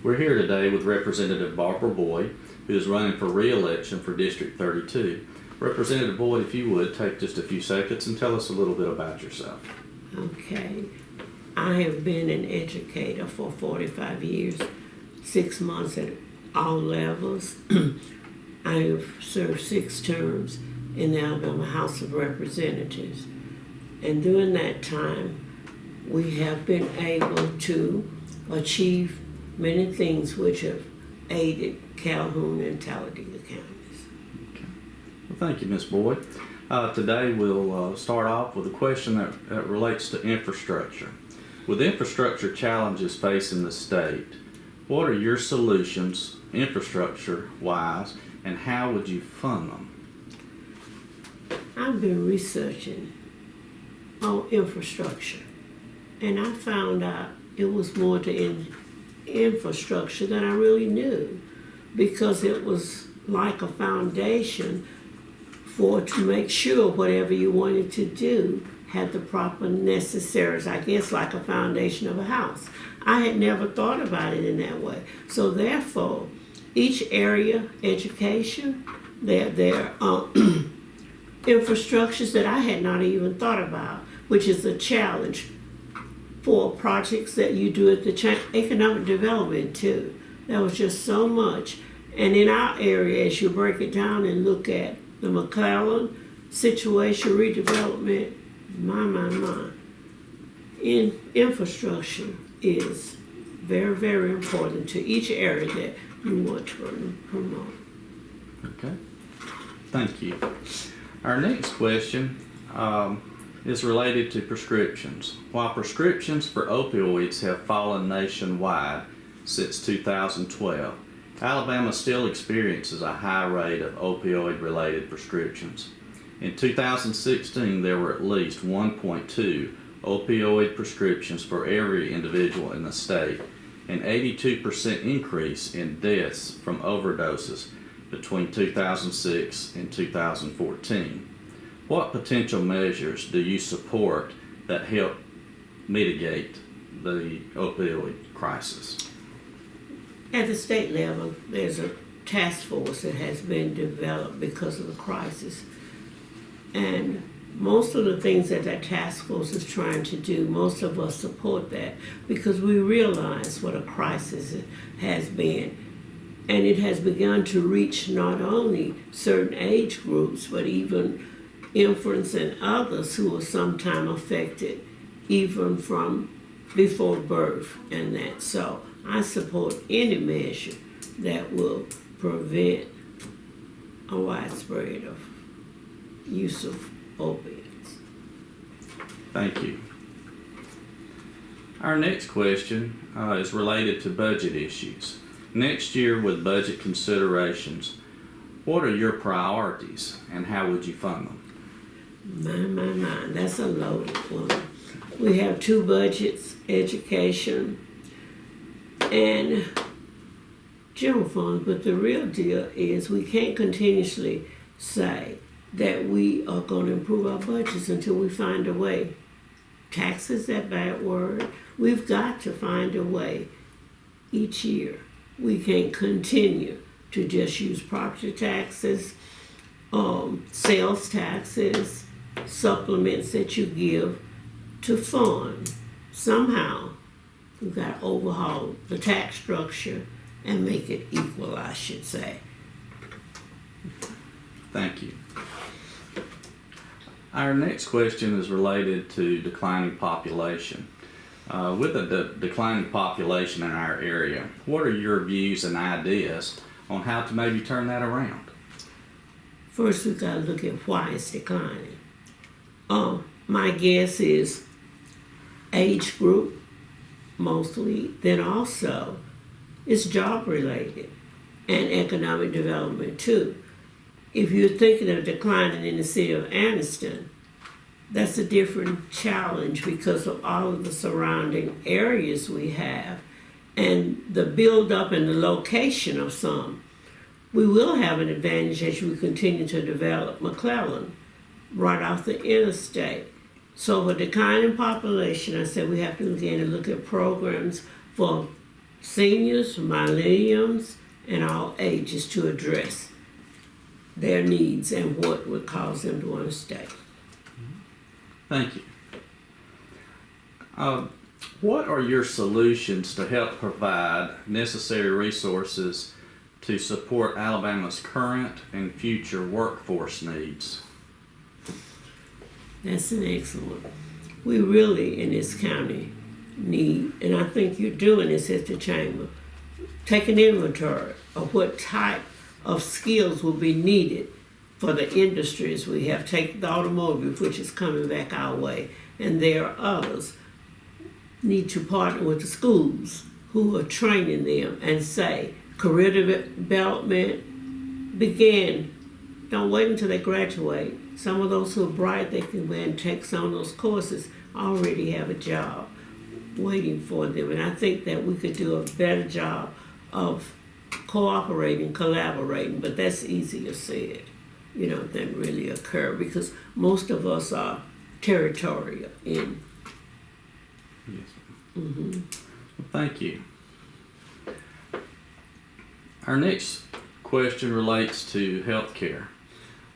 We're here today with Representative Barbara Boyd, who is running for re-election for District 32. Representative Boyd, if you would, take just a few seconds and tell us a little bit about yourself. Okay. I have been an educator for 45 years, 6 months at all levels. I have served 6 terms in the Alabama House of Representatives. And during that time, we have been able to achieve many things which have aided Calhoun and Talladega counties. Okay. Well, thank you, Ms. Boyd. Today we'll start off with a question that relates to infrastructure. With infrastructure challenges facing the state, what are your solutions, infrastructure-wise, and how would you fund them? I've been researching on infrastructure, and I found out it was more to infrastructure than I really knew, because it was like a foundation to make sure whatever you wanted to do had the proper necessaries, I guess like a foundation of a house. I had never thought about it in that way. So therefore, each area, education, their infrastructures that I had not even thought about, which is a challenge for projects that you do at the economic development too. There was just so much. And in our area, as you break it down and look at the McClellan situation, redevelopment, my. In infrastructure is very, very important to each area that you want to promote. Okay, thank you. Our next question is related to prescriptions. While prescriptions for opioids have fallen nationwide since 2012, Alabama still experiences a high rate of opioid-related prescriptions. In 2016, there were at least 1.2 opioid prescriptions for every individual in the state, an 82% increase in deaths from overdoses between 2006 and 2014. What potential measures do you support that help mitigate the opioid crisis? At the state level, there's a task force that has been developed because of the crisis. And most of the things that task force is trying to do, most of us support that because we realize what a crisis it has been. And it has begun to reach not only certain age groups, but even infants and others who are sometimes affected even from before birth and that. So I support any measure that will prevent a widespread of use of opiates. Thank you. Our next question is related to budget issues. Next year, with budget considerations, what are your priorities and how would you fund them? My, that's a loaded one. We have 2 budgets, education and general funds, but the real deal is we can't continuously say that we are going to improve our budgets until we find a way. Taxes, that bad word. We've got to find a way each year. We can't continue to just use property taxes, sales taxes, supplements that you give to fund. Somehow, we've got to overhaul the tax structure and make it equal, I should say. Thank you. Our next question is related to declining population. With a declining population in our area, what are your views and ideas on how to maybe turn that around? First, we've got to look at why it's declining. My guess is age group, mostly, then also it's job related and economic development too. If you're thinking of declining in the city of Anniston, that's a different challenge because of all of the surrounding areas we have and the build up and the location of some. We will have an advantage as we continue to develop McClellan right off the interstate. So with declining population, I said we have to again look at programs for seniors, millennials, and all ages to address their needs and what would cause them to want to stay. Thank you. What are your solutions to help provide necessary resources to support Alabama's current and future workforce needs? That's an excellent one. We really, in this county, need, and I think you're doing this at the chamber, take an inventory of what type of skills will be needed for the industries we have. Take the automotive, which is coming back our way, and there are others. Need to partner with the schools who are training them and say, career development begin. Don't wait until they graduate. Some of those who are bright, they can go and take some of those courses, already have a job waiting for them. And I think that we could do a better job of cooperating, collaborating, but that's easier said, than really occur, because most of us are territorial in. Yes. Well, thank you. Our next question relates to health care.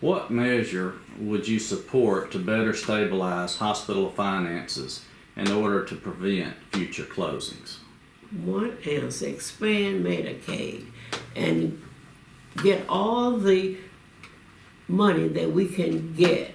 What measure would you support to better stabilize hospital finances in order to prevent future closings? One is expand Medicaid and get all the money that we can get,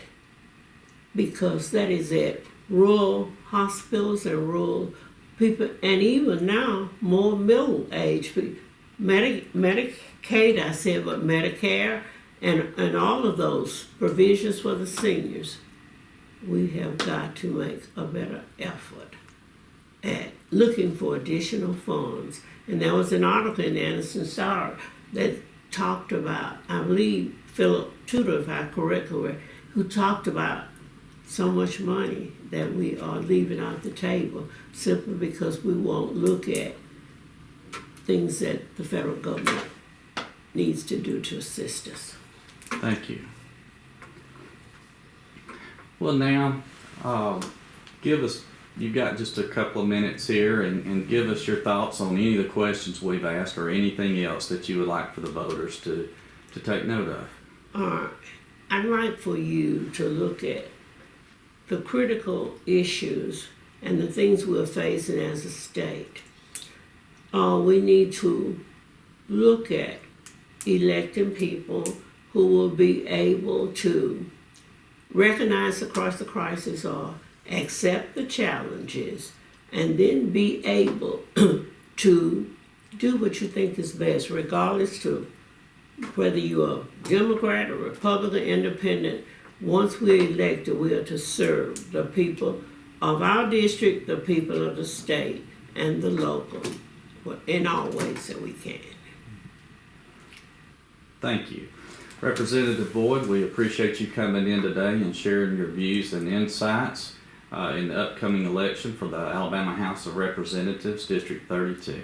because that is at rural hospitals and rural people, and even now more middle-aged people. Medicaid, I said, but Medicare and all of those provisions for the seniors. We have got to make a better effort at looking for additional funds. And there was an article in the Anderson Star that talked about, I believe Philip Tudor, if I correctly, who talked about so much money that we are leaving off the table simply because we won't look at things that the federal government needs to do to assist us. Thank you. Well, now, you've got just a couple of minutes here, and give us your thoughts on any of the questions we've asked or anything else that you would like for the voters to take note of. I'd like for you to look at the critical issues and the things we're facing as a state. We need to look at electing people who will be able to recognize across the crisis or accept the challenges, and then be able to do what you think is best, regardless to whether you're a Democrat or Republican, Independent. Once we're elected, we are to serve the people of our district, the people of the state, and the local in all ways that we can. Thank you. Representative Boyd, we appreciate you coming in today and sharing your views and insights in the upcoming election for the Alabama House of Representatives, District 32.